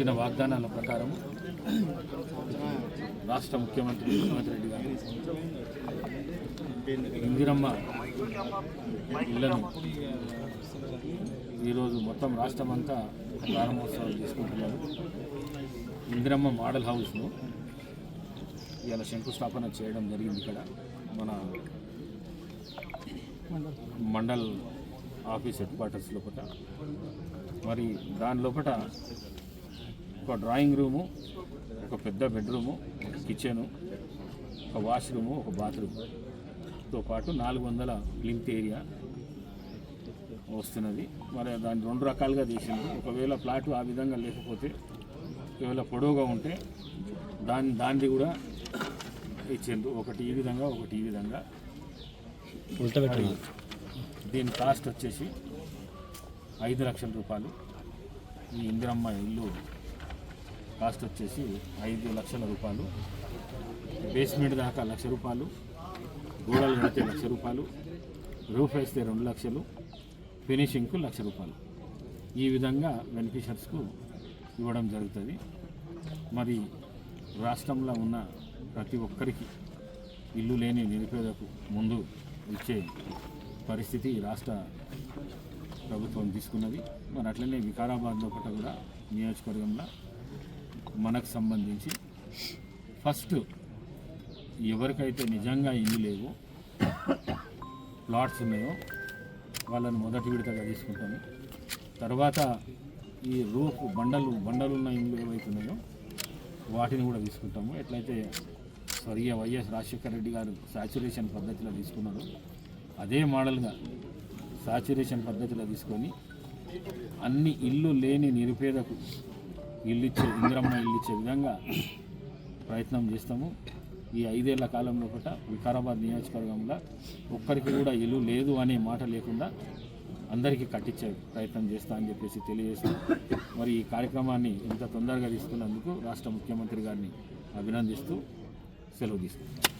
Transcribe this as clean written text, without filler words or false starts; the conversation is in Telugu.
ఇచ్చిన వాగ్దానాల ప్రకారం రాష్ట్ర ముఖ్యమంత్రి రేవంత్ రెడ్డి గారు ఇందిరమ్మ ఇళ్లను ఈరోజు మొత్తం రాష్ట్రం అంతా ప్రారంభోత్సవాలు తీసుకుంటున్నారు. ఇందిరమ్మ మోడల్ హౌస్ను ఇవాళ శంకుస్థాపన చేయడం జరిగింది. ఇక్కడ మన మండల్ ఆఫీస్ హెడ్ క్వార్టర్స్ లోపల. మరి దాని లోపల ఒక డ్రాయింగ్ రూము, ఒక పెద్ద బెడ్రూము, ఒక కిచెను, ఒక వాష్రూము, ఒక బాత్రూమ్తో పాటు 400 ప్లింత్ ఏరియా వస్తున్నది. మరి దాన్ని 2 రకాలుగా చేసింది. ఒకవేళ ప్లాటు ఆ విధంగా లేకపోతే, ఒకవేళ పొడవుగా ఉంటే దాన్ని కూడా ఇచ్చిండ్రు. ఒకటి ఈ విధంగా, ఒకటి ఈ విధంగా. దీని కాస్ట్ వచ్చేసి 5 లక్షల రూపాయలు. ఈ ఇందిరమ్మ ఇల్లు కాస్ట్ వచ్చేసి 5 లక్షల రూపాయలు. బేస్మెంట్ దాకా 1 లక్ష రూపాయలు, గోడలు కడితే 1 లక్ష రూపాయలు, రూఫ్ వేస్తే 2 లక్షలు, ఫినిషింగ్కు 1 లక్ష రూపాయలు. ఈ విధంగా బెనిఫిషర్స్కు ఇవ్వడం జరుగుతుంది. మరి రాష్ట్రంలో ఉన్న ప్రతి ఒక్కరికి ఇల్లు లేని నిరుపేదకు ముందు ఇచ్చే పరిస్థితి రాష్ట్ర ప్రభుత్వం తీసుకున్నది. మరి అట్లనే వికారాబాద్ లోపల కూడా నియోజకవర్గంలో మనకు సంబంధించి ఫస్ట్ ఎవరికైతే నిజంగా ఇల్లు లేవో, ప్లాట్స్ ఉన్నాయో వాళ్ళను మొదటి విడతగా తీసుకుంటాము. తర్వాత ఈ రూఫ్ బండలున్న ఇల్లు ఏవైతున్నాయో వాటిని కూడా తీసుకుంటాము. ఎట్లయితే స్వర్గీయ వైఎస్ రాజశేఖర రెడ్డి గారు సాచురేషన్ పద్ధతిలో తీసుకున్నారు, అదే మోడల్గా సాచురేషన్ పద్ధతిలో తీసుకొని అన్ని ఇల్లు లేని నిరుపేదకు ఇందిరమ్మ ఇల్లు ఇచ్చే విధంగా ప్రయత్నం చేస్తాము. ఈ 5 ఏళ్ల కాలంలో కూడా వికారాబాద్ నియోజకవర్గంలో ఒక్కరికి కూడా ఇల్లు లేదు అనే మాట లేకుండా అందరికీ కట్టించే ప్రయత్నం చేస్తా అని చెప్పేసి తెలియజేస్తాం. మరి ఈ కార్యక్రమాన్ని ఇంత తొందరగా తీసుకున్నందుకు రాష్ట్ర ముఖ్యమంత్రి గారిని అభినందిస్తూ సెలవు తీసుకుంటాం.